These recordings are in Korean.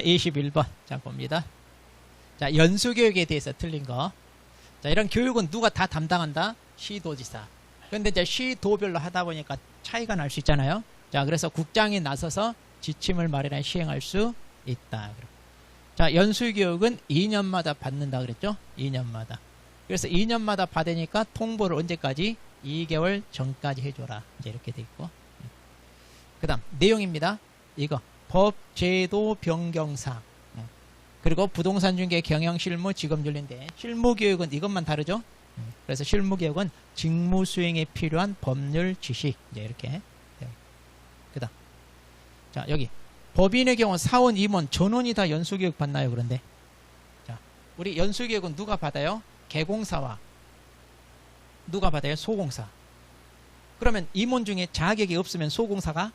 21번. 자, 봅니다. 자, 연수교육에 대해서 틀린 거. 자, 이런 교육은 누가 다 담당한다? 시도지사. 근데 이제 시도별로 하다 보니까 차이가 날 수 있잖아요. 자, 그래서 국장이 나서서 지침을 마련해 시행할 수 있다. 자, 연수교육은 2년마다 받는다 그랬죠? 2년마다. 그래서 2년마다 받으니까 통보를 언제까지? 2개월 전까지 해줘라. 이제 이렇게 돼 있고. 그 다음, 내용입니다. 이거. 법, 제도, 변경사항. 그리고 부동산 중개, 경영, 실무, 직업윤리인데, 실무교육은 이것만 다르죠? 그래서 실무교육은 직무 수행에 필요한 법률 지식. 이제 이렇게. 그 다음. 자, 여기. 법인의 경우 사원, 임원, 전원이 다 연수교육 받나요? 그런데. 자, 우리 연수교육은 누가 받아요? 개공사와 누가 받아요? 소공사. 그러면 임원 중에 자격이 없으면 소공사가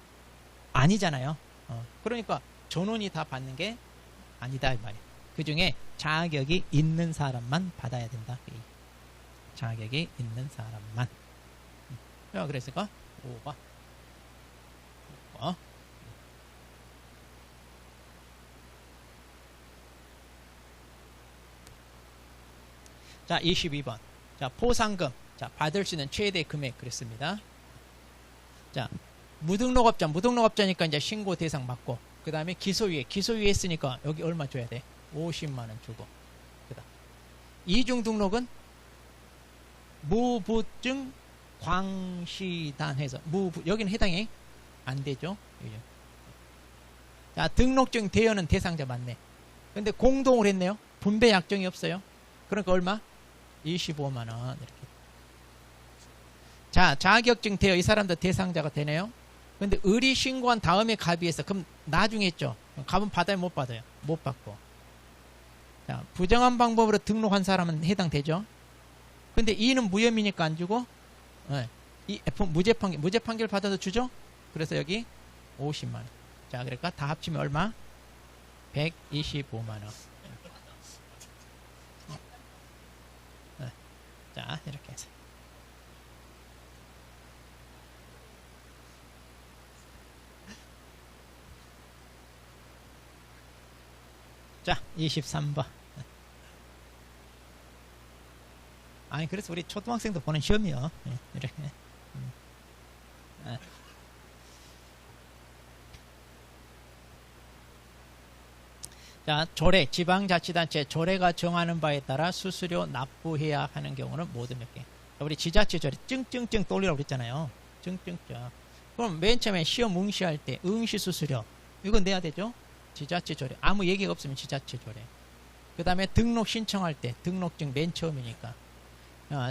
아니잖아요. 그러니까 전원이 다 받는 게 아니다 이 말이에요. 그 중에 자격이 있는 사람만 받아야 된다. 자격이 있는 사람만. 그랬을까? 5번. 자, 22번. 자, 포상금. 자, 받을 수 있는 최대 금액 그랬습니다. 자, 무등록업자. 무등록업자니까 이제 신고 대상 맞고. 그 다음에 기소유예. 기소유예 했으니까 여기 얼마 줘야 돼? 50만원 주고. 그 다음. 이중등록은 무부증 광시단 해서. 여기는 해당이 안 되죠. 자, 등록증 대여는 대상자 맞네. 근데 공동을 했네요. 분배 약정이 없어요. 그러니까 얼마? 25만원. 이렇게. 자, 자격증 대여 이 사람도 대상자가 되네요. 근데 의리 신고한 다음에 갑의해서 그럼 나중에 했죠. 갑은 받아요? 못 받아요? 못 받고. 자, 부정한 방법으로 등록한 사람은 해당되죠. 근데 이는 무혐의니까 안 주고, 이 F 무죄 판결 받아서 주죠. 그래서 여기 50만원. 자, 그러니까 다 합치면 얼마? 125만원. 자, 이렇게 해서. 자, 23번. 아니, 그래서 우리 초등학생도 보는 시험이요. 이렇게. 자, 조례, 지방자치단체 조례가 정하는 바에 따라 수수료 납부해야 하는 경우는 모두 몇 개? 우리 지자체 조례 찡찡찡 떠올리라고 그랬잖아요. 찡찡찡. 그럼 맨 처음에 시험 응시할 때 응시 수수료 이건 내야 되죠? 지자체 조례. 아무 얘기가 없으면 지자체 조례. 그 다음에 등록 신청할 때 등록증 맨 처음이니까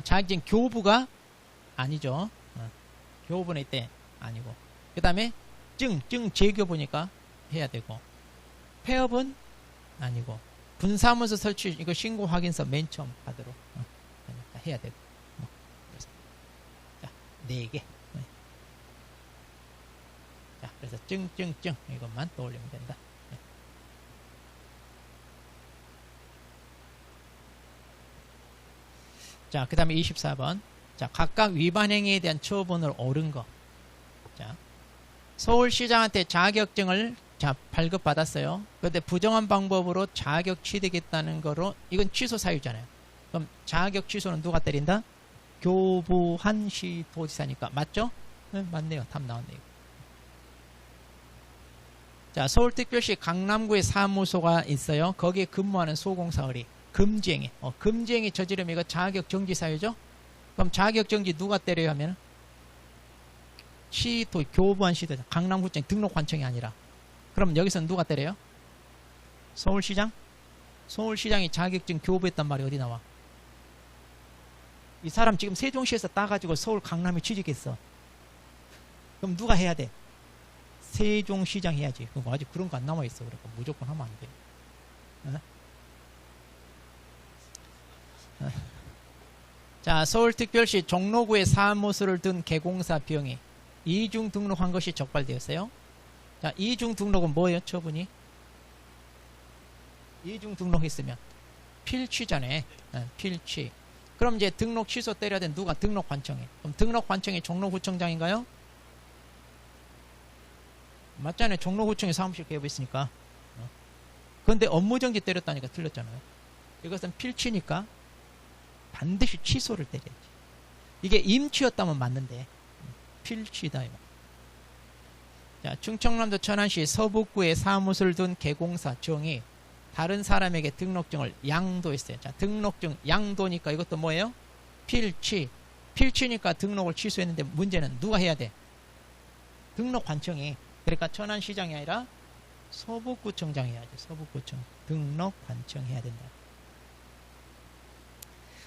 자격증 교부가 아니죠. 교부는 때 아니고. 그 다음에 증 재교 보니까 해야 되고. 폐업은 아니고. 분사무소 설치 이거 신고 확인서 맨 처음 받도록 해야 되고. 자, 4개. 자, 그래서 증 이것만 떠올리면 된다. 자, 그 다음에 24번. 자, 각각 위반 행위에 대한 처분을 옳은 거. 자, 서울시장한테 자격증을 발급받았어요. 그런데 부정한 방법으로 자격 취득했다는 거로 이건 취소 사유잖아요. 그럼 자격 취소는 누가 때린다? 교부한 시도지사니까 맞죠? 네, 맞네요. 답 나왔네요. 자, 서울특별시 강남구에 사무소가 있어요. 거기에 근무하는 소공사 의리 금지행위. 금지행위 저지르면 이거 자격정지 사유죠? 그럼 자격정지 누가 때려야 하면? 시도, 교부한 시도자. 강남구청 등록관청이 아니라. 그럼 여기서는 누가 때려요? 서울시장? 서울시장이 자격증 교부했단 말이 어디 나와? 이 사람 지금 세종시에서 따가지고 서울 강남에 취직했어. 그럼 누가 해야 돼? 세종시장 해야지. 그럼 아직 그런 거 안 남아있어. 그러니까 무조건 하면 안 돼. 자, 서울특별시 종로구에 사무소를 둔 개공사 비용이 이중 등록한 것이 적발되었어요. 자, 이중 등록은 뭐예요? 처분이? 이중 등록했으면 필취잖아요. 필취. 그럼 이제 등록 취소 때려야 되는 누가? 등록관청에. 그럼 등록관청이 종로구청장인가요? 맞잖아요. 종로구청에 사무실 개업했으니까. 그런데 업무정지 때렸다니까 틀렸잖아요. 이것은 필치니까 반드시 취소를 때려야지. 이게 임취였다면 맞는데 필치다. 자, 충청남도 천안시 서북구에 사무소를 둔 개공사 정이 다른 사람에게 등록증을 양도했어요. 자, 등록증 양도니까 이것도 뭐예요? 필치. 필치니까 등록을 취소했는데 문제는 누가 해야 돼? 등록관청이. 그러니까 천안시장이 아니라 서북구청장이 해야지. 서북구청. 등록관청 해야 된다.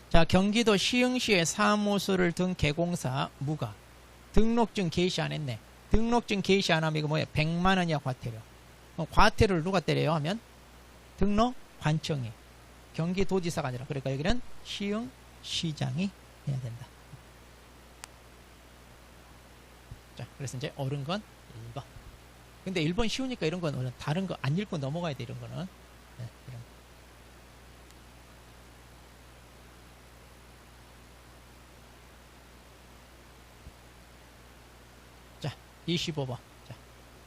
자, 경기도 시흥시에 사무소를 둔 개공사 무가 등록증 개시 안 했네. 등록증 개시 안 하면 이거 뭐예요? 100만 원이야, 과태료. 과태료를 누가 때려요? 하면 등록관청이. 경기도지사가 아니라. 그러니까 여기는 시흥시장이 해야 된다. 자, 그래서 이제 옳은 건 1번. 근데 1번 쉬우니까 이런 건 다른 거 안 읽고 넘어가야 돼, 이런 거는. 네, 이런 거. 자, 25번. 자,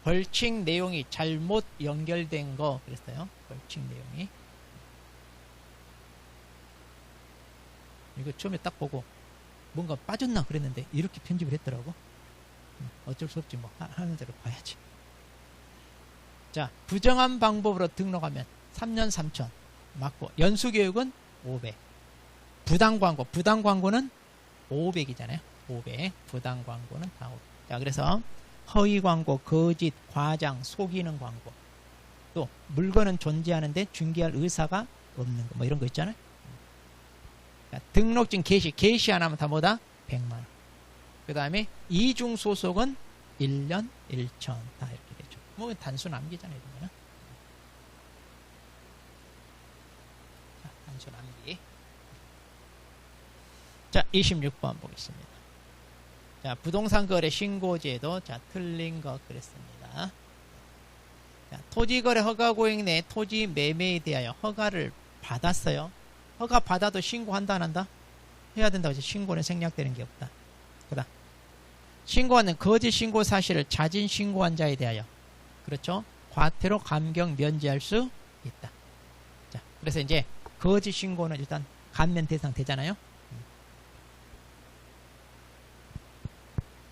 벌칙 내용이 잘못 연결된 거 그랬어요. 벌칙 내용이. 이거 처음에 딱 보고 뭔가 빠졌나 그랬는데 이렇게 편집을 했더라고. 어쩔 수 없지 뭐 하는 대로 봐야지. 자, 부정한 방법으로 등록하면 3년 3천 맞고 연수교육은 500. 부당광고. 부당광고는 500이잖아요. 500. 부당광고는 다 500. 자, 그래서 허위광고, 거짓, 과장, 속이는 광고. 또 물건은 존재하는데 중개할 의사가 없는 거. 뭐 이런 거 있잖아요. 자, 등록증 개시 안 하면 다 뭐다? 100만 원. 그 다음에 이중소속은 1년 1천. 다 이렇게 되죠. 뭐 단수 남기잖아요. 이런 거는. 자, 단수 남기. 자, 26번 보겠습니다. 자, 부동산 거래 신고제도 자, 틀린 거 그랬습니다. 자, 토지거래 허가 고행 내 토지 매매에 대하여 허가를 받았어요. 허가 받아도 신고한다 안 한다? 해야 된다고 해서 신고는 생략되는 게 없다. 그다음 신고하는 거짓 신고 사실을 자진 신고한 자에 대하여 그렇죠? 과태료 감경 면제할 수 있다. 자, 그래서 이제 거짓 신고는 일단 감면 대상 되잖아요.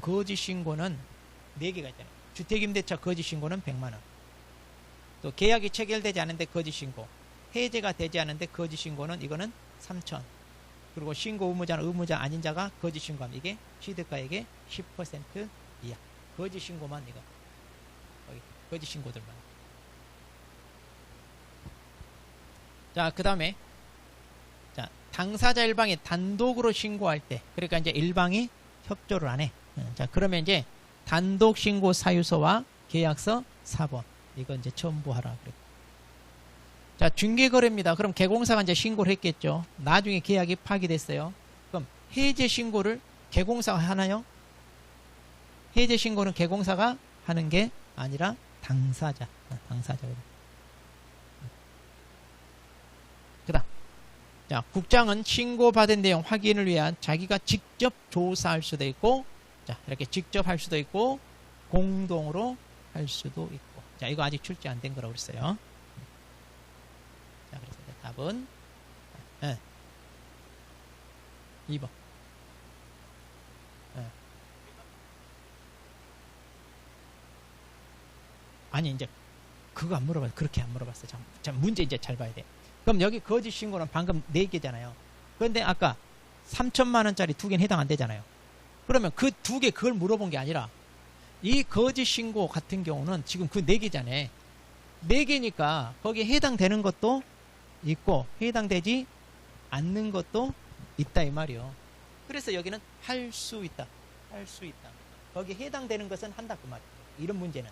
거짓 신고는 4개가 있잖아요. 주택임대차 거짓 신고는 100만 원. 또 계약이 체결되지 않은데 거짓 신고. 해제가 되지 않은데 거짓 신고는 이거는 3천. 그리고 신고 의무자는 의무자 아닌 자가 거짓 신고하면 이게 취득가액의 10% 이하. 거짓 신고만 이거. 여기 거짓 신고들만. 자, 그 다음에 자, 당사자 일방이 단독으로 신고할 때 그러니까 이제 일방이 협조를 안 해. 자, 그러면 이제 단독 신고 사유서와 계약서 4번 이거 이제 첨부하라 그랬고. 자, 중개거래입니다. 그럼 개공사가 이제 신고를 했겠죠. 나중에 계약이 파기됐어요. 그럼 해제 신고를 개공사가 하나요? 해제 신고는 개공사가 하는 게 아니라 당사자. 그다음. 자, 국장은 신고받은 내용 확인을 위한 자기가 직접 조사할 수도 있고, 자, 이렇게 직접 할 수도 있고, 공동으로 할 수도 있고. 자, 이거 아직 출제 안 된 거라고 그랬어요. 자, 그래서 답은 2번. 아니, 이제 그거 안 물어봤어. 그렇게 안 물어봤어. 자, 문제 이제 잘 봐야 돼. 그럼 여기 거짓 신고는 방금 4개잖아요. 그런데 아까 3천만 원짜리 2개는 해당 안 되잖아요. 그러면 그 2개 그걸 물어본 게 아니라 이 거짓 신고 같은 경우는 지금 그 4개잖아요. 4개니까 거기에 해당되는 것도 있고 해당되지 않는 것도 있다 이 말이요. 그래서 여기는 할 수 있다. 할 수 있다. 거기에 해당되는 것은 한다 그 말이에요. 이런 문제는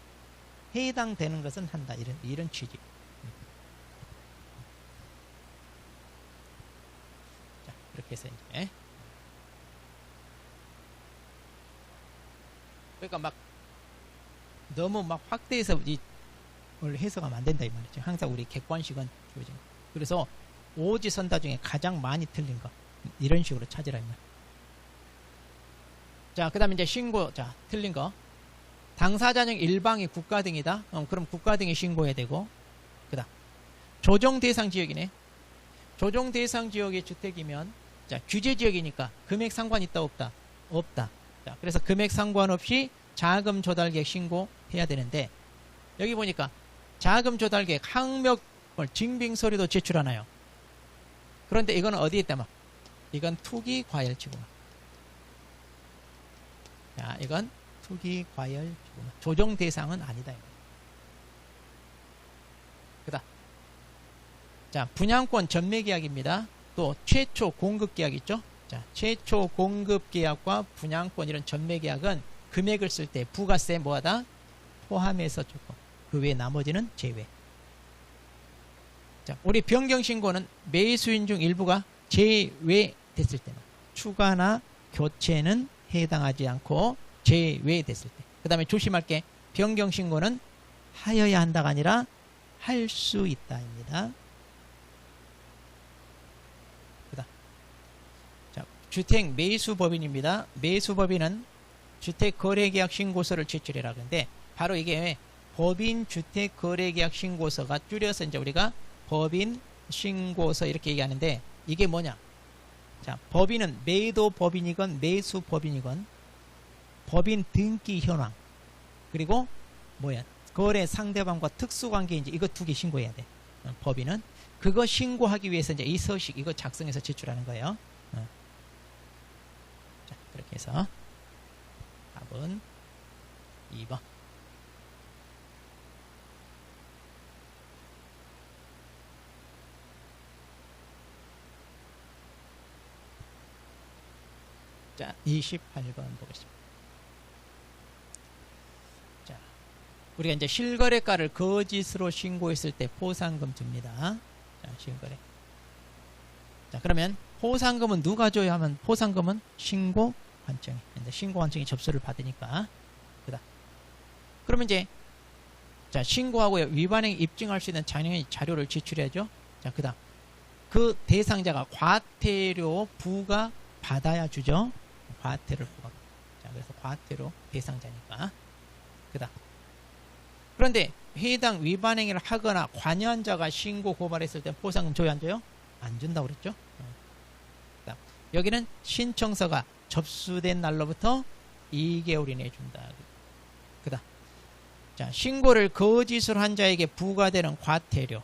해당되는 것은 한다. 이런 취지. 자, 이렇게 해서 이제 그러니까 막 너무 막 확대해서 원래 해석하면 안 된다 이 말이죠. 항상 우리 객관식은 주어진 거. 그래서 오지선다 중에 가장 많이 틀린 거 이런 식으로 찾으라 이 말. 자, 그 다음에 이제 신고. 자, 틀린 거. 당사자 중 일방이 국가 등이다. 그럼 국가 등이 신고해야 되고. 그 다음 조정 대상 지역이네. 조정 대상 지역의 주택이면 자, 규제 지역이니까 금액 상관 있다 없다? 없다. 자, 그래서 금액 상관없이 자금 조달 계획 신고해야 되는데 여기 보니까 자금 조달 계획 항목 증빙 서류도 제출하나요? 그런데 이거는 어디에 있다면 이건 투기 과열지구만. 자, 이건 투기 과열지구만. 조정 대상은 아니다. 그다음 자, 분양권 전매 계약입니다. 또 최초 공급 계약 있죠? 자, 최초 공급 계약과 분양권 이런 전매 계약은 금액을 쓸 때 부가세 뭐하다? 포함해서 조금. 그 외 나머지는 제외. 자, 우리 변경 신고는 매수인 중 일부가 제외됐을 때만. 추가나 교체는 해당하지 않고 제외됐을 때. 그 다음에 조심할 게 변경 신고는 하여야 한다가 아니라 할 수 있다입니다. 주택 매수법인입니다. 매수법인은 주택거래계약 신고서를 제출해라. 그런데 바로 이게 법인주택거래계약 신고서가 줄여서 이제 우리가 법인 신고서 이렇게 얘기하는데 이게 뭐냐? 자, 법인은 매도 법인이건 매수 법인이건 법인 등기 현황 그리고 뭐야? 거래 상대방과 특수관계인지 이거 두 개 신고해야 돼. 법인은 그거 신고하기 위해서 이제 이 서식 이거 작성해서 제출하는 거예요. 자, 그렇게 해서 답은 2번. 자, 28번 보겠습니다. 자, 우리가 이제 실거래가를 거짓으로 신고했을 때 포상금 줍니다. 자, 실거래. 자, 그러면 포상금은 누가 줘야 하면 포상금은 신고관청이. 신고관청이 접수를 받으니까. 그다. 그러면 이제 자, 신고하고 위반행위 입증할 수 있는 자료를 제출해야죠. 자, 그다음 그 대상자가 과태료 부과 받아야 주죠. 과태료를 부과. 자, 그래서 과태료 대상자니까. 그다음 그런데 해당 위반행위를 하거나 관여한 자가 신고 고발했을 때 포상금 줘야 안 줘요? 안 준다고 그랬죠. 그다음 여기는 신청서가 접수된 날로부터 2개월 이내에 준다. 그다음 자, 신고를 거짓으로 한 자에게 부과되는 과태료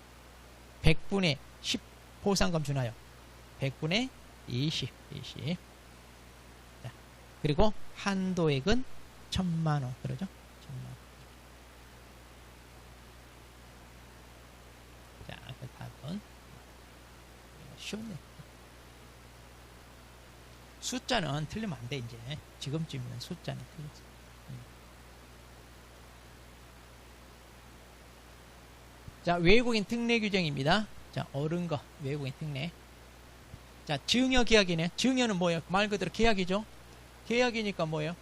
100분의 10 포상금 주나요? 100분의 20. 자, 그리고 한도액은 1,000,000원. 그러죠? 1,000,000원. 자, 그 답은 쉽네. 숫자는 틀리면 안 돼, 이제. 지금쯤이면 숫자는 틀렸어. 자, 외국인 특례 규정입니다. 자, 옳은 거, 외국인 특례. 자, 증여 계약이네. 증여는 뭐예요? 말 그대로 계약이죠? 계약이니까 뭐예요?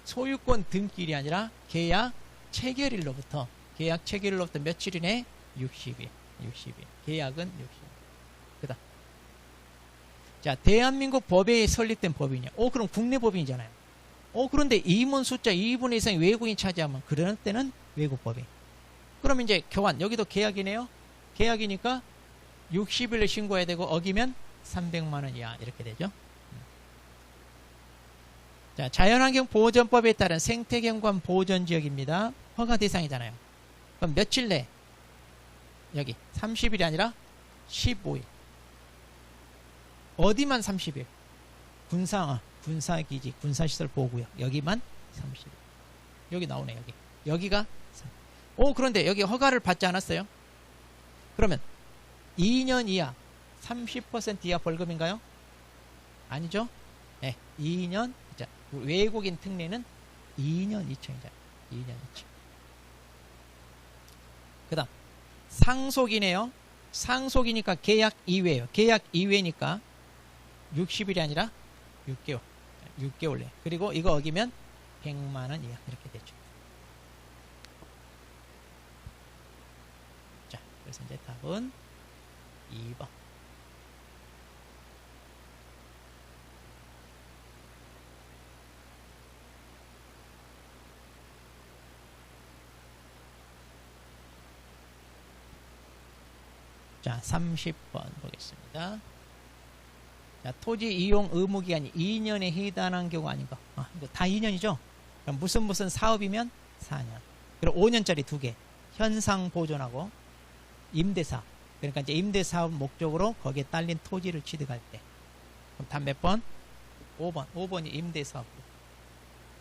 소유권 등기일이 아니라 계약 체결일로부터, 계약 체결일로부터 며칠이네? 60일. 60일. 계약은 60일. 그다음. 자, 대한민국 법에 설립된 법인이야. 그럼 국내 법인이잖아요. 그런데 임원 숫자 2분의 이상이 외국인 차지하면 그럴 때는 외국 법인. 그러면 이제 교환. 여기도 계약이네요. 계약이니까 60일에 신고해야 되고 어기면 300만 원 이하 이렇게 되죠. 자, 자연환경보전법에 따른 생태경관 보전지역입니다. 허가 대상이잖아요. 그럼 며칠 내? 여기 30일이 아니라 15일. 어디만 30일? 군사기지, 군사시설 보호구역. 여기만 30일. 여기 나오네, 여기. 여기가. 그런데 여기 허가를 받지 않았어요? 그러면 2년 이하, 30% 이하 벌금인가요? 아니죠? 네, 2년. 자, 외국인 특례는 2년 이청이잖아요. 2년 이청. 그 다음, 상속이네요. 상속이니까 계약 이외예요. 계약 이외니까 60일이 아니라 6개월. 6개월 내. 그리고 이거 어기면 100만 원 이하. 이렇게 되죠. 자, 그래서 이제 답은 2번. 자, 30번 보겠습니다. 자, 토지 이용 의무 기간이 2년에 해당하는 경우 아닌가? 이거 다 2년이죠? 그럼 무슨 사업이면 4년. 그리고 5년짜리 2개. 현상 보존하고 임대사업. 그러니까 이제 임대사업 목적으로 거기에 딸린 토지를 취득할 때. 그럼 답 몇 번? 5번. 5번이 임대사업.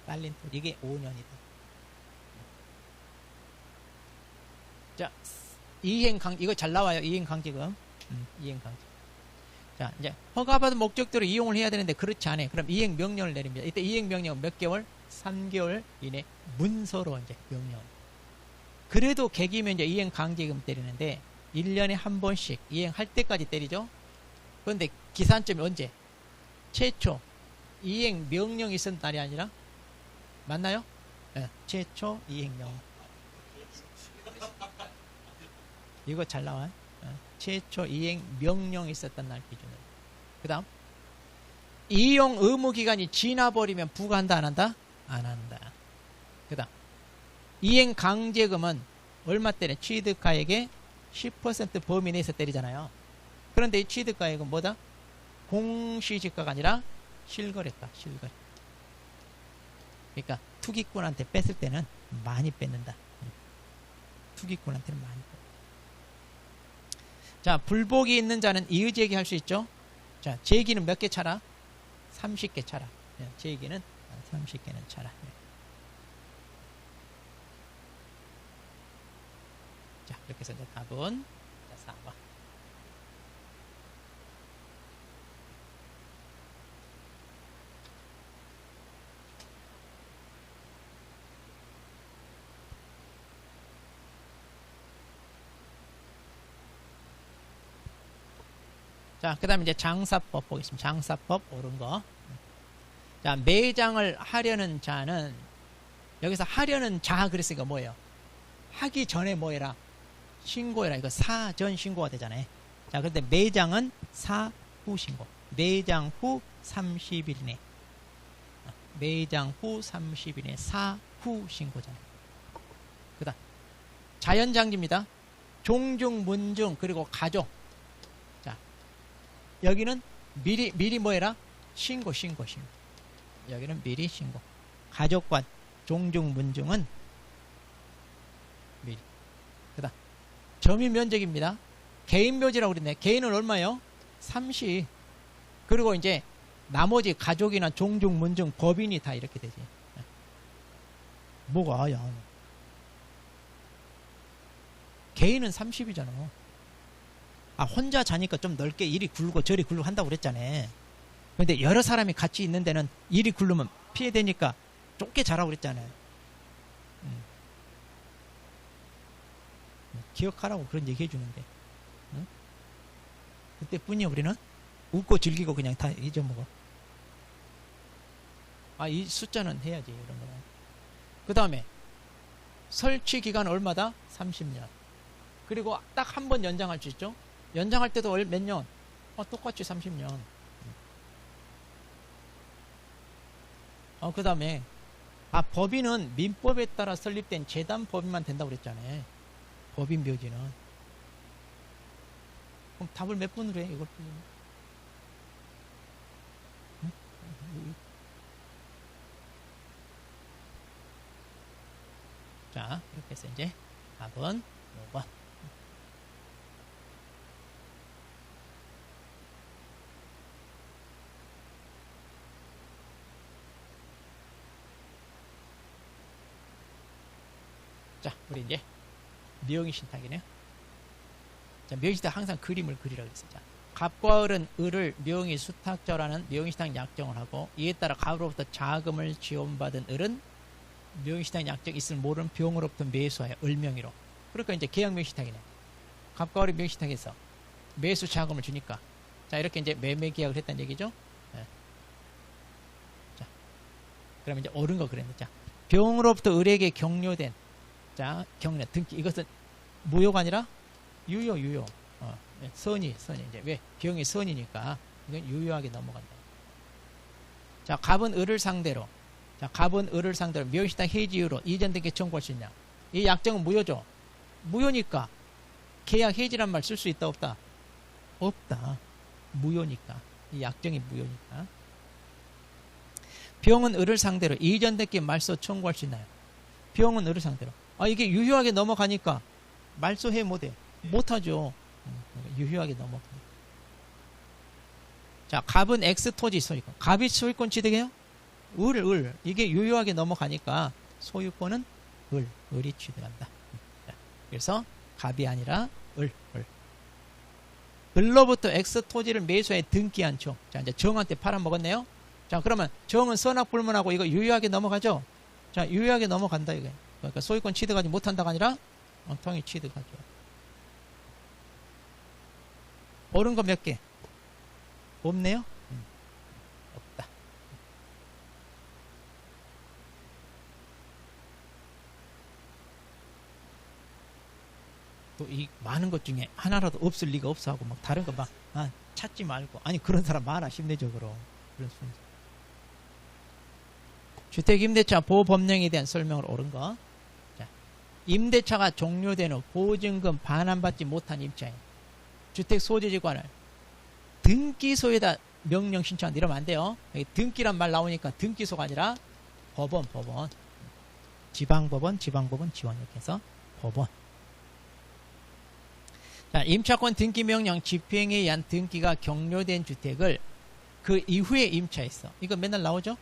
딸린 토지. 이게 5년이다. 자, 이거 잘 나와요. 이행강제금. 이행강제. 자, 이제 허가받은 목적대로 이용을 해야 되는데 그렇지 않아요. 그럼 이행명령을 내립니다. 이때 이행명령 몇 개월? 3개월 이내 문서로 이제 명령. 그래도 객이면 이제 이행강제금 때리는데 1년에 한 번씩 이행할 때까지 때리죠. 그런데 기산점이 언제? 최초 이행명령이 있었던 날이 아니라 맞나요? 네, 최초 이행명령. 이거 잘 나와요. 최초 이행 명령이 있었던 날 기준으로. 그 다음 이용 의무 기간이 지나버리면 부과한다 안 한다? 안 한다. 그 다음 이행 강제금은 얼마 때려? 취득가액의 10% 범위 내에서 때리잖아요. 그런데 이 취득가액은 뭐다? 공시지가가 아니라 실거래가. 실거래. 그러니까 투기꾼한테 뺐을 때는 많이 뺏는다. 투기꾼한테는 많이 뺏는다. 자, 불복이 있는 자는 이의 제기할 수 있죠. 자, 제기는 몇 개 차라? 30개 차라. 제기는 30개는 차라. 자, 이렇게 해서 이제 답은 4번. 자, 그 다음에 이제 장사법 보겠습니다. 장사법 옳은 거. 자, 매장을 하려는 자는, 여기서 하려는 자 그랬으니까 뭐예요? 하기 전에 뭐 해라? 신고해라. 이거 사전 신고가 되잖아요. 자, 그런데 매장은 사후 신고. 매장 후 30일 이내. 매장 후 30일 이내 사후 신고잖아요. 그 다음 자연장지입니다. 종중, 문중, 그리고 가족. 여기는 미리 뭐 해라? 신고. 여기는 미리 신고. 가족과 종중, 문중은 미리. 그 다음 점유 면적입니다. 개인 묘지라고 그랬네. 개인은 얼마요? 30. 그리고 이제 나머지 가족이나 종중, 문중, 법인이 다 이렇게 되지. 뭐가 야? 개인은 30이잖아. 혼자 자니까 좀 넓게 이리 굴고 저리 굴고 한다고 그랬잖아요. 근데 여러 사람이 같이 있는 데는 이리 굴르면 피해되니까 좁게 자라고 그랬잖아요. 기억하라고 그런 얘기 해주는데. 그때뿐이야 우리는. 웃고 즐기고 그냥 다 잊어먹어. 이 숫자는 해야지 이런 거는. 그 다음에 설치 기간 얼마다? 30년. 그리고 딱 한 번 연장할 수 있죠. 연장할 때도 몇 년? 똑같이 30년. 그 다음에 법인은 민법에 따라 설립된 재단 법인만 된다고 그랬잖아요. 법인 묘지는. 그럼 답을 몇 번으로 해? 이걸 풀리면. 자, 이렇게 해서 이제 답은 5번. 자, 우리 이제 미용의 신탁이네요. 자, 미용의 신탁 항상 그림을 그리라고 했어요. 자, 갑과 을은 을을 미용의 수탁자라는 미용의 신탁 약정을 하고, 이에 따라 갑으로부터 자금을 지원받은 을은 미용의 신탁 약정 있을 모르는 병으로부터 매수하여 을명의로. 그러니까 이제 계약 미용의 신탁이네. 갑과 을이 미용의 신탁에서 매수 자금을 주니까, 자, 이렇게 이제 매매 계약을 했다는 얘기죠. 네. 자, 그럼 이제 옳은 거 그랬는데, 자, 병으로부터 을에게 격려된, 자, 격려, 등기. 이것은 무효가 아니라 유효. 선이. 이제 왜? 병이 선이니까 이건 유효하게 넘어간다. 자, 갑은 을을 상대로. 자, 갑은 을을 상대로 미용신탁 해지 이후로 이전 등기 청구할 수 있냐? 이 약정은 무효죠. 무효니까 계약 해지란 말 쓸 수 있다 없다? 없다. 무효니까. 이 약정이 무효니까. 병은 을을 상대로 이전됐기에 말소 청구할 수 있나요? 병은 을을 상대로. 이게 유효하게 넘어가니까 말소해 못해. 못하죠. 유효하게 넘어가니까. 자, 갑은 X 토지 소유권. 갑이 소유권 취득해요? 을. 이게 유효하게 넘어가니까 소유권은 을이 취득한다. 자, 그래서 갑이 아니라 을. 을로부터 X 토지를 매수해 등기한 정. 자, 이제 정한테 팔아먹었네요. 자, 그러면 정은 선악불문하고 이거 유효하게 넘어가죠? 자, 유효하게 넘어간다, 이게. 그러니까 소유권 취득하지 못한다가 아니라 엉뚱히 취득하죠. 옳은 거 몇 개? 없네요? 없다. 또 이 많은 것 중에 하나라도 없을 리가 없어 하고 막 다른 거 막 찾지 말고. 아니, 그런 사람 많아, 심리적으로. 그런 순서. 주택임대차 보호법령에 대한 설명을 옳은 거. 자, 임대차가 종료된 후 보증금 반환받지 못한 임차인 주택 소재지관을 등기소에다 명령 신청한다. 이러면 안 돼요. 여기 등기란 말 나오니까 등기소가 아니라 법원. 지방법원, 지원 이렇게 해서 법원. 자, 임차권 등기 명령 집행에 의한 등기가 격려된 주택을 그 이후에 임차했어. 이거 맨날 나오죠?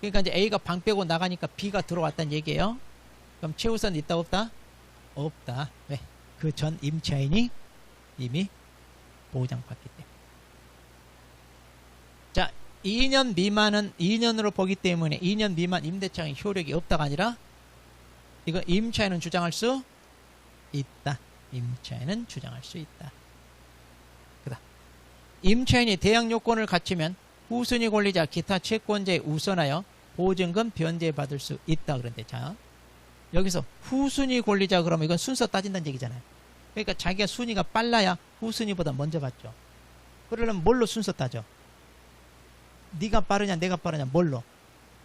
그러니까 이제 A가 방 빼고 나가니까 B가 들어왔다는 얘기예요. 그럼 최우선 있다 없다? 없다. 왜? 그 전 임차인이 이미 보장받기 때문에. 자, 2년 미만은 2년으로 보기 때문에 2년 미만 임대차의 효력이 없다가 아니라 이거 임차인은 주장할 수 있다. 임차인은 주장할 수 있다. 그다. 임차인이 대항 요건을 갖추면 후순위 권리자 기타 채권자에 우선하여 보증금 변제받을 수 있다. 그런데 자, 여기서 후순위 권리자 그러면 이건 순서 따진다는 얘기잖아요. 그러니까 자기가 순위가 빨라야 후순위보다 먼저 받죠. 그러려면 뭘로 순서 따져? 네가 빠르냐 내가 빠르냐 뭘로?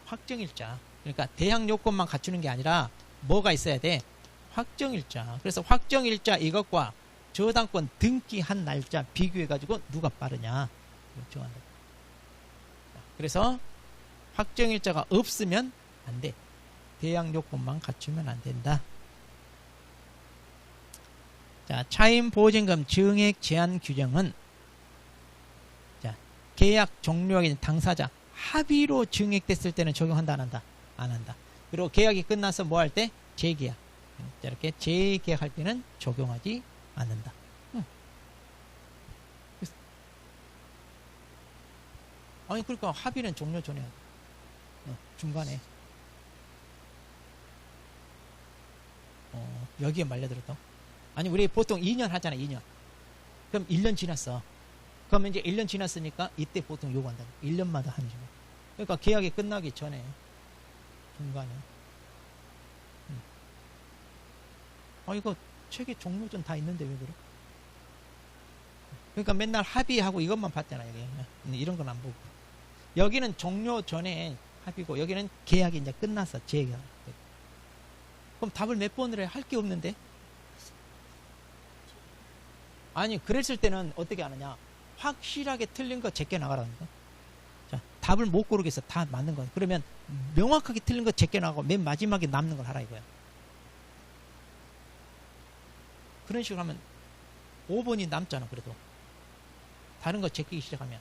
확정일자. 그러니까 대항 요건만 갖추는 게 아니라 뭐가 있어야 돼? 확정일자. 그래서 확정일자 이것과 저당권 등기한 날짜 비교해가지고 누가 빠르냐 정한다. 그래서 확정일자가 없으면 안 돼. 대항 요건만 갖추면 안 된다. 자, 차임 보증금 증액 제한 규정은 자, 계약 종료하기 전 당사자 합의로 증액됐을 때는 적용한다 안 한다? 안 한다. 그리고 계약이 끝나서 뭐 할 때? 재계약. 자, 이렇게 재계약할 때는 적용하지 않는다. 아니 그러니까 합의는 종료 전에 중간에 여기에 말려들었다. 아니 우리 보통 2년 하잖아. 2년. 그럼 1년 지났어. 그러면 이제 1년 지났으니까 이때 보통 요구한다. 1년마다 하는 중. 그러니까 계약이 끝나기 전에 중간에. 이거 책에 종료전 다 있는데 왜 그래? 그러니까 맨날 합의하고 이것만 봤잖아. 여기 이런 건 안 보고. 여기는 종료 전에 합의고 여기는 계약이 이제 끝났어. 재계약. 그럼 답을 몇 번을 해? 할 게 없는데? 아니 그랬을 때는 어떻게 하느냐? 확실하게 틀린 거 제껴 나가라는 거. 자, 답을 못 고르겠어. 다 맞는 거. 그러면 명확하게 틀린 거 제껴 나가고 맨 마지막에 남는 걸 하라 이거야. 그런 식으로 하면 5번이 남잖아. 그래도 다른 거 제끼기 시작하면.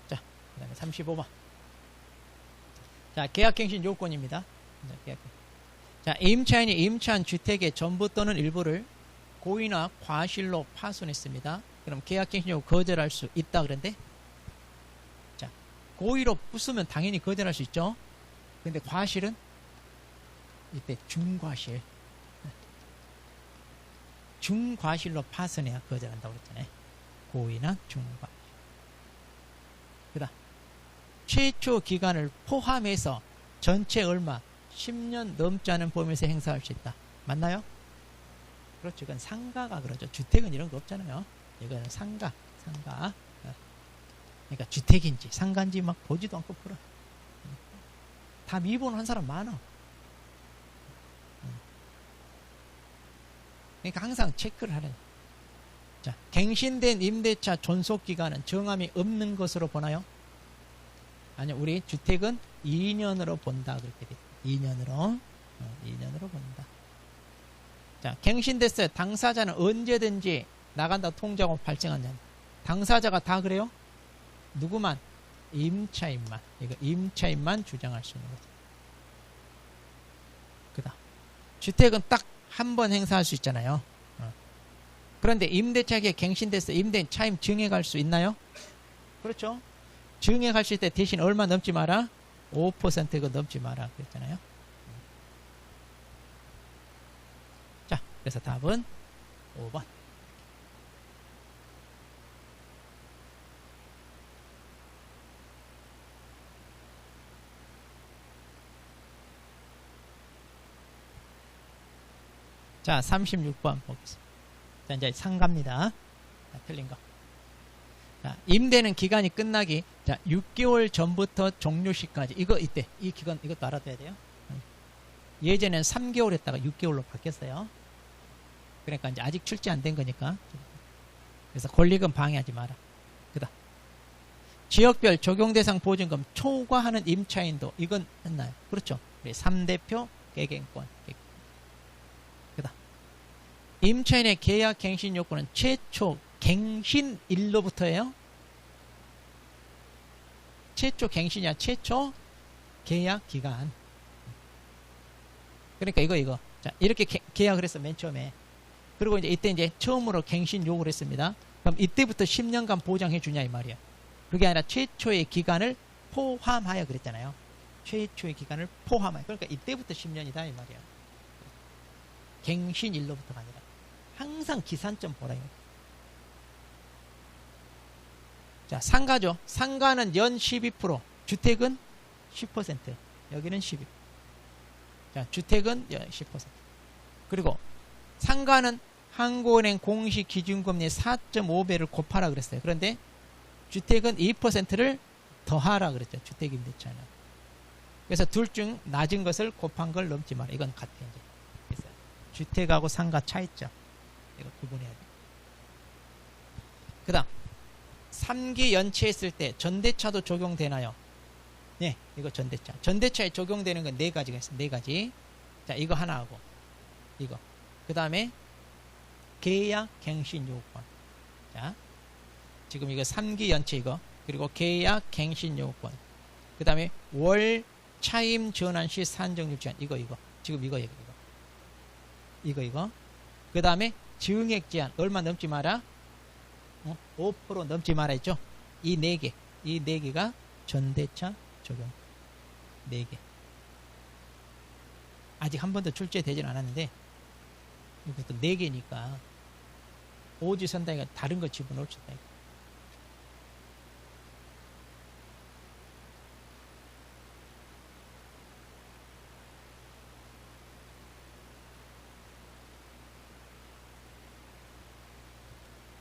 자, 그 다음에 35번. 자, 계약갱신 요건입니다. 자, 임차인이 임차한 주택의 전부 또는 일부를 고의나 과실로 파손했습니다. 그럼 계약갱신 요구 거절할 수 있다 그런데, 자, 고의로 부수면 당연히 거절할 수 있죠. 근데 과실은 이때 중과실. 중과실로 파손해야 거절한다고 그랬잖아요. 고의나 중과실. 그다음 최초 기간을 포함해서 전체 얼마 10년 넘지 않은 범위에서 행사할 수 있다. 맞나요? 그렇죠. 이건 상가가 그러죠. 주택은 이런 거 없잖아요. 이거는 상가. 그러니까 주택인지 상가인지 막 보지도 않고 풀어. 다 미분한 사람 많아. 그러니까 항상 체크를 하는. 자, 갱신된 임대차 존속기간은 정함이 없는 것으로 보나요? 아니요, 우리 주택은 2년으로 본다. 그렇게 돼. 2년으로. 2년으로 본다. 자, 갱신됐어요. 당사자는 언제든지 나간다 통지하고 발생한다. 당사자가 다 그래요? 누구만? 임차인만. 이거 임차인만 주장할 수 있는 거죠. 그다음 주택은 딱 한 번 행사할 수 있잖아요. 그런데 임대차기에 갱신돼서 임대인 차임 증액할 수 있나요? 그렇죠. 증액할 수 있을 때 대신 얼마 넘지 마라? 5%가 넘지 마라 그랬잖아요. 자, 그래서 답은 5번. 자, 36번 보겠습니다. 자, 이제 상가입니다. 자, 틀린 거. 자, 임대는 기간이 끝나기, 자, 6개월 전부터 종료 시까지. 이거 이때, 이 기간, 이것도 알아둬야 돼요. 예전에는 3개월 했다가 6개월로 바뀌었어요. 그러니까 이제 아직 출제 안 된 거니까. 그래서 권리금 방해하지 마라. 그다음 지역별 적용대상 보증금 초과하는 임차인도 이건 했나요? 그렇죠. 우리 3대표 개갱권. 그다음 임차인의 계약 갱신 요건은 최초 갱신일로부터예요. 최초 갱신이야. 최초 계약 기간. 그러니까 이거. 자, 이렇게 계약을 했어, 맨 처음에. 그리고 이때 이제 처음으로 갱신 요구를 했습니다. 그럼 이때부터 10년간 보장해 주냐 이 말이야. 그게 아니라 최초의 기간을 포함하여 그랬잖아요. 최초의 기간을 포함하여. 그러니까 이때부터 10년이다 이 말이야. 갱신일로부터가 아니라. 항상 기산점 보라 이거. 자, 상가죠. 상가는 연 12%, 주택은 10%. 여기는 12%. 자, 주택은 연 10%. 그리고 상가는 한국은행 공시 기준금리 4.5배를 곱하라 그랬어요. 그런데 주택은 2%를 더하라 그랬죠. 주택임대차는. 그래서 둘 중 낮은 것을 곱한 걸 넘지 마라. 이건 같아 이제. 그래서 주택하고 상가 차이점. 이거 구분해야 돼. 그 다음 3기 연체했을 때 전대차도 적용되나요? 네, 이거 전대차. 전대차에 적용되는 건 4가지가 있어요. 4가지. 자, 이거 하나 하고 이거. 그 다음에 계약 갱신 요건. 자, 지금 이거 3기 연체 이거. 그리고 계약 갱신 요건. 그 다음에 월 차임 전환 시 산정률 제한. 이거. 지금 이거. 그 다음에 증액 제한. 얼마 넘지 마라? 5% 넘지 마라 했죠? 이 4개. 이 4개가 전대차 적용. 4개. 아직 한 번도 출제되진 않았는데, 이것도 4개니까, 오지선다니까 다른 거 집어넣을 수 있다.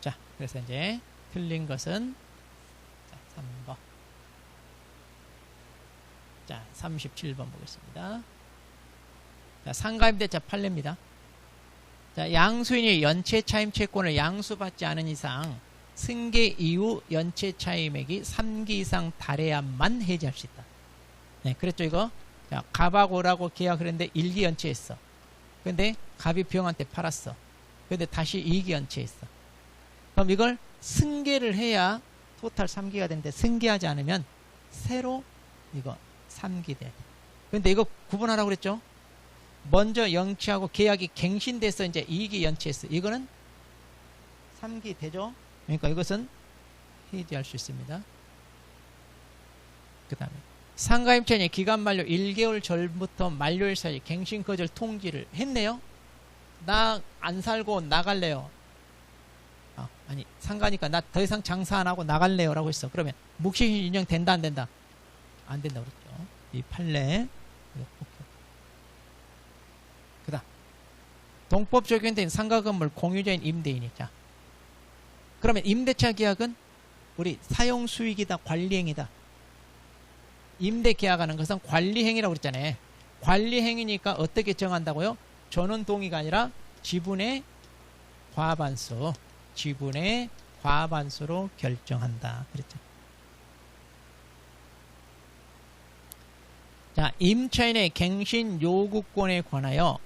자, 그래서 이제 틀린 것은 자, 3번. 자, 37번 보겠습니다. 자, 상가임대차 판례입니다. 자, 양수인이 연체 차임 채권을 양수받지 않은 이상 승계 이후 연체 차임액이 3기 이상 달해야만 해지할 수 있다. 네, 그랬죠 이거. 자, 갑하고라고 계약을 했는데 1기 연체했어. 근데 갑이 병한테 팔았어. 근데 다시 2기 연체했어. 그럼 이걸 승계를 해야 토탈 3기가 되는데 승계하지 않으면 새로 이거 3기 돼. 근데 이거 구분하라고 그랬죠. 먼저 연체하고 계약이 갱신돼서 이제 2기 연체했어. 이거는 3기 되죠. 그러니까 이것은 해지할 수 있습니다. 그 다음에 상가임차인이 기간 만료 1개월 전부터 만료일 사이 갱신 거절 통지를 했네요. 나 안 살고 나갈래요. 아니 상가니까 나 더 이상 장사 안 하고 나갈래요 라고 했어. 그러면 묵시신 인정 된다 안 된다? 안 된다 그랬죠. 이 판례. 그 다음 동법 적용된 상가 건물 공유자인 임대인이. 자, 그러면 임대차 계약은 우리 사용 수익이다, 관리행위다. 임대 계약하는 것은 관리행위라고 그랬잖아요. 관리행위니까 어떻게 정한다고요? 전원 동의가 아니라 지분의 과반수, 지분의 과반수로 결정한다. 그랬죠. 자, 임차인의 갱신 요구권에 관하여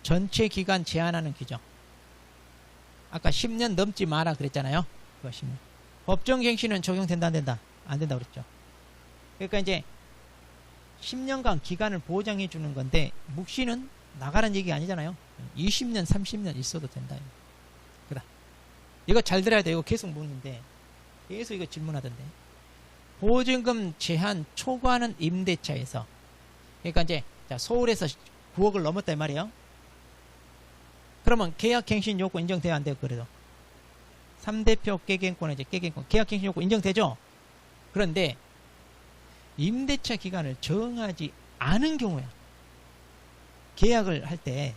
전체 기간 제한하는 규정. 아까 10년 넘지 마라 그랬잖아요. 그거 10년. 법정 갱신은 적용된다, 안 된다? 안 된다 그랬죠. 그러니까 이제 10년간 기간을 보장해 주는 건데 묵시는 나가라는 얘기 아니잖아요. 20년, 30년 있어도 된다. 그래. 이거 잘 들어야 돼. 이거 계속 묻는데 계속 이거 질문하던데. 보증금 제한 초과하는 임대차에서, 그러니까 이제 서울에서 9억을 넘었다 이 말이에요. 그러면 계약갱신 요구 인정돼야 안 돼요? 그래도 3대표 깨갱권은 이제 깨갱권 계약갱신 요구 인정되죠? 그런데 임대차 기간을 정하지 않은 경우야, 계약을 할 때,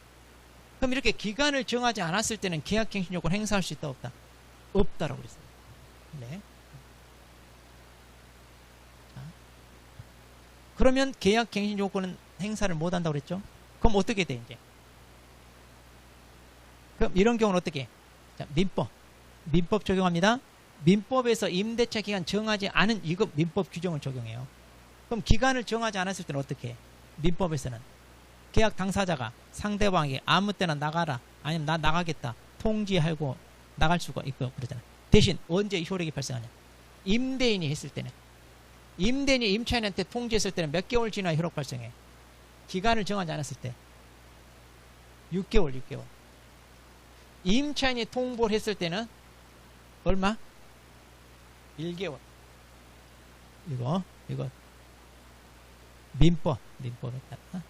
그럼 이렇게 기간을 정하지 않았을 때는 계약갱신 요구를 행사할 수 있다, 없다? 없다라고 그랬어요. 네. 자. 그러면 계약갱신 요구는 행사를 못 한다고 그랬죠? 그럼 어떻게 돼, 이제? 그럼 이런 경우는 어떻게 해? 자, 민법 적용합니다. 민법에서 임대차 기간 정하지 않은 이거 민법 규정을 적용해요. 그럼 기간을 정하지 않았을 때는 어떻게 해? 민법에서는 계약 당사자가 상대방에게 아무 때나 나가라, 아니면 나 나가겠다 통지하고 나갈 수가 있고 그러잖아요. 대신 언제 효력이 발생하냐? 임대인이 했을 때는, 임대인이 임차인한테 통지했을 때는 몇 개월 지나야 효력 발생해? 기간을 정하지 않았을 때 6개월. 임차인이 통보를 했을 때는 얼마? 1개월. 이거 민법에 따라.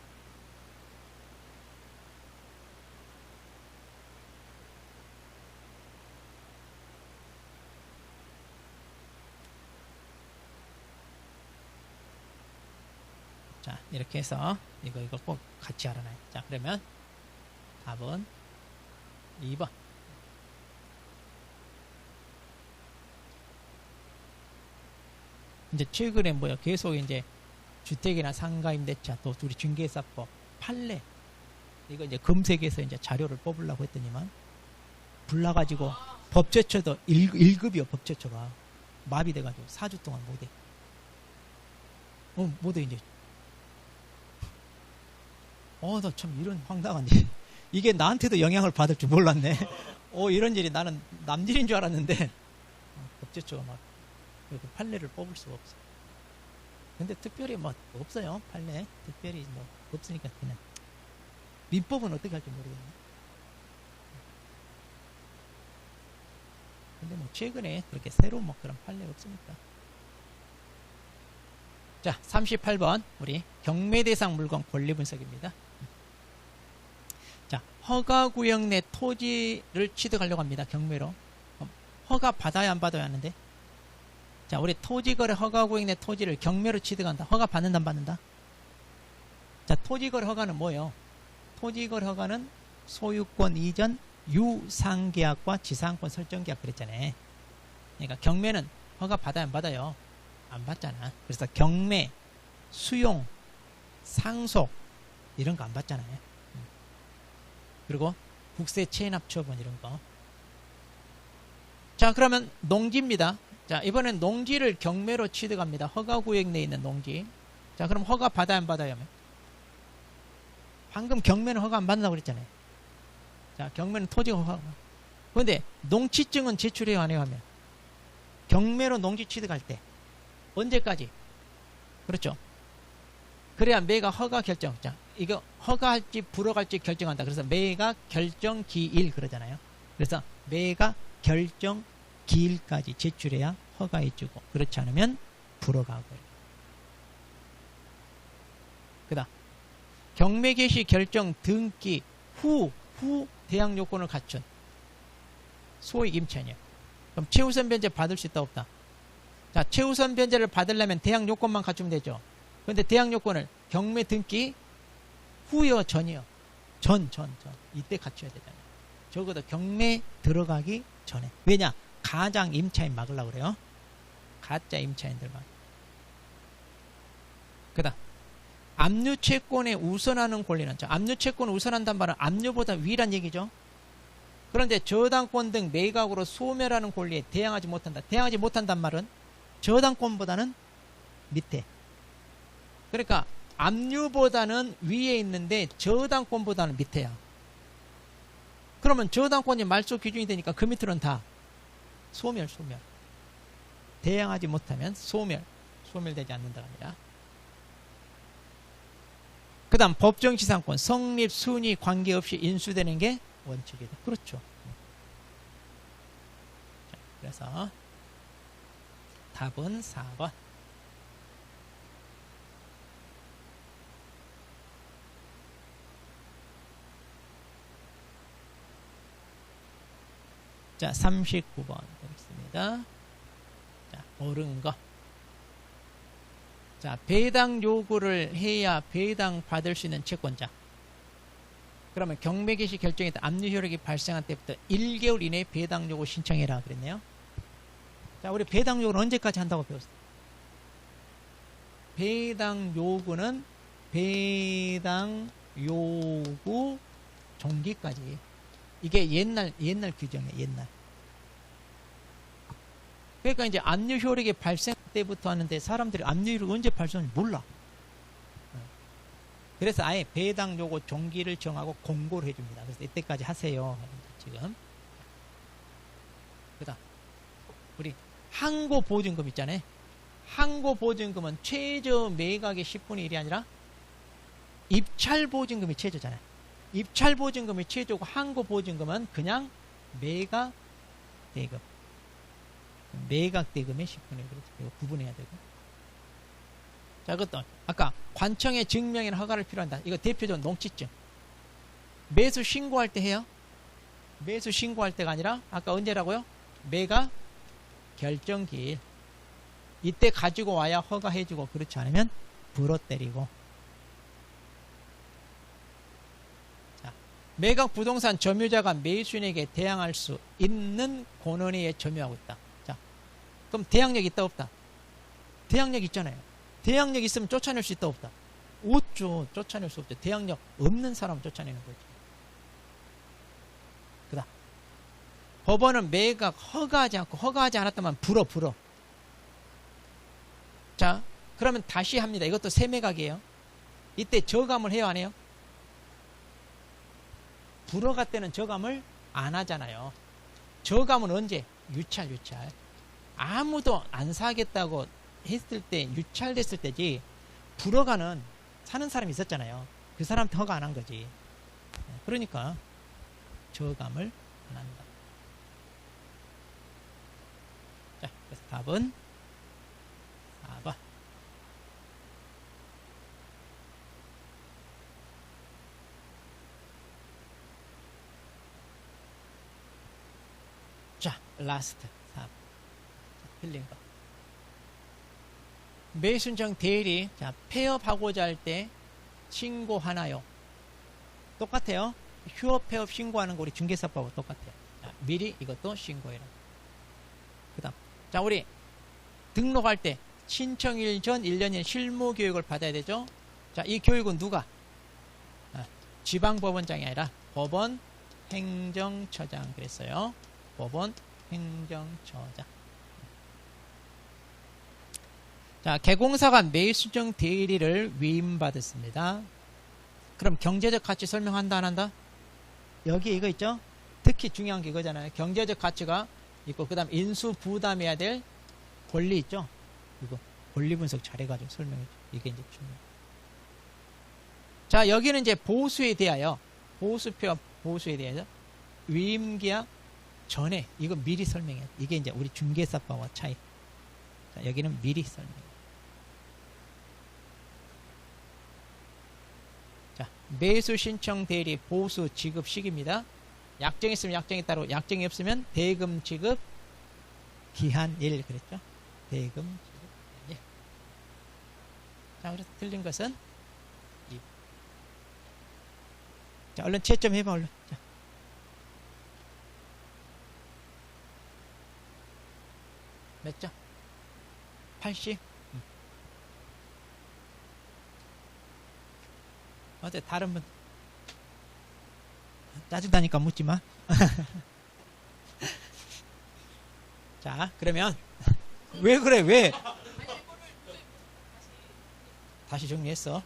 자, 이렇게 해서 이거 꼭 같이 알아놔요. 자, 그러면 답은 2번. 이제 최근에 뭐야, 계속 이제 주택이나 상가 임대차, 또 우리 중개사법, 판례, 이거 이제 검색해서 이제 자료를 뽑으려고 했더니만 불나가지고 법제처도 1급이요. 법제처가 마비돼가지고 4주 동안 못해. 못해 이제. 나 참 이런 황당한 일. 이게 나한테도 영향을 받을 줄 몰랐네. 이런 일이 나는 남일인 줄 알았는데 법제처가 막 판례를 뽑을 수가 없어. 근데 특별히 뭐 없어요. 판례 특별히 뭐 없으니까 그냥 민법은 어떻게 할지 모르겠네. 근데 뭐 최근에 그렇게 새로 뭐 그런 판례 없으니까. 자, 38번 우리 경매 대상 물건 권리 분석입니다. 자, 허가구역 내 토지를 취득하려고 합니다. 경매로. 허가 받아야 안 받아야 하는데. 자, 우리 토지거래 허가구역 내 토지를 경매로 취득한다. 허가 받는다, 안 받는다? 자, 토지거래 허가는 뭐예요? 토지거래 허가는 소유권 이전 유상계약과 지상권 설정계약 그랬잖아요. 그러니까 경매는 허가 받아야 안 받아요? 안 받잖아. 그래서 경매, 수용, 상속 이런 거 안 받잖아요. 그리고 국세 체납 처분 이런 거. 자, 그러면 농지입니다. 자, 이번엔 농지를 경매로 취득합니다. 허가구역 내에 있는 농지. 자, 그럼 허가 받아야 안 받아야 하면? 방금 경매는 허가 안 받는다고 그랬잖아요. 자, 경매는 토지 허가. 그런데 농취증은 제출해야 안 해야 하면? 경매로 농지 취득할 때 언제까지? 그렇죠. 그래야 매가 허가 결정. 자, 이거 허가할지 불허갈지 결정한다. 그래서 매가 결정 기일 그러잖아요. 그래서 매가 결정 기일까지 제출해야 허가해주고, 그렇지 않으면 불허가고. 그다음 경매 개시 결정 등기 후 대항 요건을 갖춘 소액 임차인이요. 그럼 최우선 변제 받을 수 있다, 없다? 자, 최우선 변제를 받으려면 대항 요건만 갖추면 되죠. 그런데 대항 요건을 경매 등기 후요, 전이요? 전. 이때 갖춰야 되잖아요. 적어도 경매 들어가기 전에. 왜냐? 가장 임차인 막으려고 그래요. 가짜 임차인들만. 그다음 압류 채권에 우선하는 권리는, 압류 채권을 우선한단 말은 압류보다 위란 얘기죠. 그런데 저당권 등 매각으로 소멸하는 권리에 대항하지 못한다. 대항하지 못한단 말은 저당권보다는 밑에. 그러니까 압류보다는 위에 있는데 저당권보다는 밑에야. 그러면 저당권이 말소 기준이 되니까 그 밑으로는 다 소멸. 대항하지 못하면 소멸되지 않는다가 아니라. 그 다음 법정지상권 성립 순위 관계없이 인수되는 게 원칙이다. 그렇죠. 자, 그래서 답은 4번. 자, 39번 보겠습니다. 자, 옳은 거. 자, 배당 요구를 해야 배당 받을 수 있는 채권자. 그러면 경매 개시 결정에 따라 압류 효력이 발생한 때부터 1개월 이내에 배당 요구 신청해라 그랬네요. 자, 우리 배당 요구는 언제까지 한다고 배웠어요? 배당 요구는 배당 요구 종기까지. 이게 옛날 규정이에요. 옛날. 그러니까 이제 압류 효력이 발생 때부터 하는데 사람들이 압류 효력이 언제 발생하는지 몰라. 그래서 아예 배당 요구 종기를 정하고 공고를 해줍니다. 그래서 이때까지 하세요. 지금. 그다음 우리 항고 보증금 있잖아요. 항고 보증금은 최저 매각의 10분의 1이 아니라 입찰 보증금이 최저잖아요. 입찰 보증금이 최저고 항고 보증금은 그냥 매각 대금. 매각 대금의 10분의 1. 이거 구분해야 되고. 자, 그것도 아까 관청의 증명이나 허가를 필요한다. 이거 대표적인 농지증. 매수 신고할 때 해요. 매수 신고할 때가 아니라 아까 언제라고요? 매각 결정기일. 이때 가지고 와야 허가해주고, 그렇지 않으면 불어 때리고. 자, 매각 부동산 점유자가 매수인에게 대항할 수 있는 권한에 점유하고 있다. 자, 그럼 대항력 있다 없다? 대항력 있잖아요. 대항력 있으면 쫓아낼 수 있다 없다? 없죠. 쫓아낼 수 없죠. 대항력 없는 사람은 쫓아내는 거지. 그다음 법원은 매각 허가하지 않고, 허가하지 않았다면 불어. 자, 그러면 다시 합니다. 이것도 세매각이에요. 이때 저감을 해요, 안 해요? 불허가 때는 저감을 안 하잖아요. 저감은 언제? 유찰. 아무도 안 사겠다고 했을 때, 유찰됐을 때지. 불허가는 사는 사람이 있었잖아요. 그 사람한테 허가 안 한 거지. 그러니까 저감을 안 한다. 자, 그래서 답은 4번. 자, 라스트 4번. 틀린 거. 매수신청 대리, 자, 폐업하고자 할 때 신고하나요? 똑같아요. 휴업 폐업 신고하는 거 우리 중개사법하고 똑같아요. 자, 미리 이것도 신고해라. 그 다음, 자, 우리 등록할 때 신청일 전 1년인 실무 교육을 받아야 되죠. 자, 이 교육은 누가? 지방법원장이 아니라 법원 행정처장 그랬어요. 법원 행정처장. 자, 개공사가 매수정 대리를 위임받았습니다. 그럼 경제적 가치 설명한다 안 한다? 여기 이거 있죠? 특히 중요한 게 이거잖아요. 경제적 가치가 있고, 그 다음 인수 부담해야 될 권리 있죠? 이거 권리 분석 잘해가지고 설명해줘. 이게 이제 중요해요. 자, 여기는 이제 보수에 대하여, 보수표 보수에 대해서 위임계약 전에 이거 미리 설명해요. 이게 이제 우리 중개사법과 차이. 자, 여기는 미리 설명해요. 자, 매수 신청 대리 보수 지급 시기입니다. 약정이 있으면 약정에 따르고, 약정이 없으면 대금 지급 기한 1 그랬죠? 대금 지급 1. 자, 그래서 틀린 것은 2. 자, 얼른 채점 해봐, 얼른. 자. 몇 점? 80? 어때, 다른 분? 짜증나니까 묻지 마. 자, 그러면, 왜 그래, 왜? 다시 정리했어.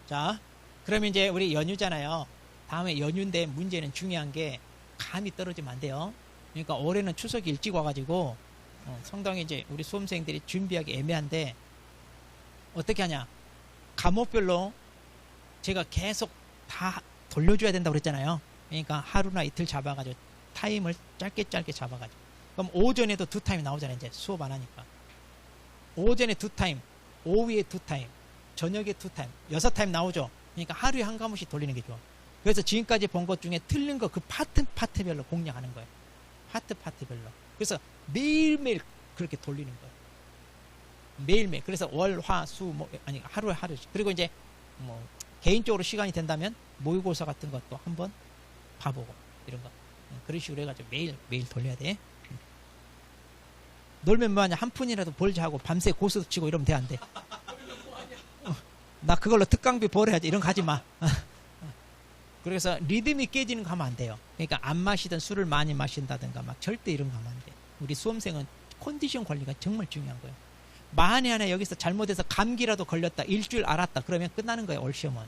자, 그러면 이제 우리 연휴잖아요. 다음에 연휴인데 문제는 중요한 게 감이 떨어지면 안 돼요. 그러니까 올해는 추석이 일찍 와가지고 상당히 이제 우리 수험생들이 준비하기 애매한데 어떻게 하냐. 과목별로 제가 계속 다 돌려줘야 된다고 그랬잖아요. 그러니까 하루나 이틀 잡아가지고 타임을 짧게 잡아가지고 그럼 오전에도 2타임 나오잖아요. 이제 수업 안 하니까 오전에 2타임, 오후에 2타임, 저녁에 2타임, 6타임 나오죠. 그러니까 하루에 한 과목씩 돌리는 게 좋아. 그래서 지금까지 본 것 중에 틀린 거 그 파트별로 공략하는 거예요. 파트별로. 그래서 매일매일 그렇게 돌리는 거예요. 매일매일. 그래서 월, 화, 수, 아니, 하루에 하루씩. 그리고 이제, 개인적으로 시간이 된다면, 모의고사 같은 것도 한번 봐보고, 이런 거. 그런 식으로 해가지고 매일 돌려야 돼. 놀면 뭐하냐. 한 푼이라도 벌자 하고, 밤새 고스도 치고 이러면 돼, 안 돼? 나 그걸로 특강비 벌어야지. 이런 거 하지 마. 그래서 리듬이 깨지는 거 하면 안 돼요. 그러니까 안 마시던 술을 많이 마신다든가 막 절대 이런 거 하면 안 돼. 우리 수험생은 컨디션 관리가 정말 중요한 거예요. 만에 하나 여기서 잘못해서 감기라도 걸렸다, 일주일 앓았다, 그러면 끝나는 거예요, 올 시험은.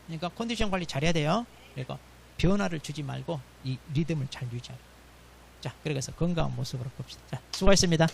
그러니까 컨디션 관리 잘해야 돼요. 그러니까 변화를 주지 말고 이 리듬을 잘 유지하라. 자, 그래서 건강한 모습으로 봅시다. 자, 수고하셨습니다.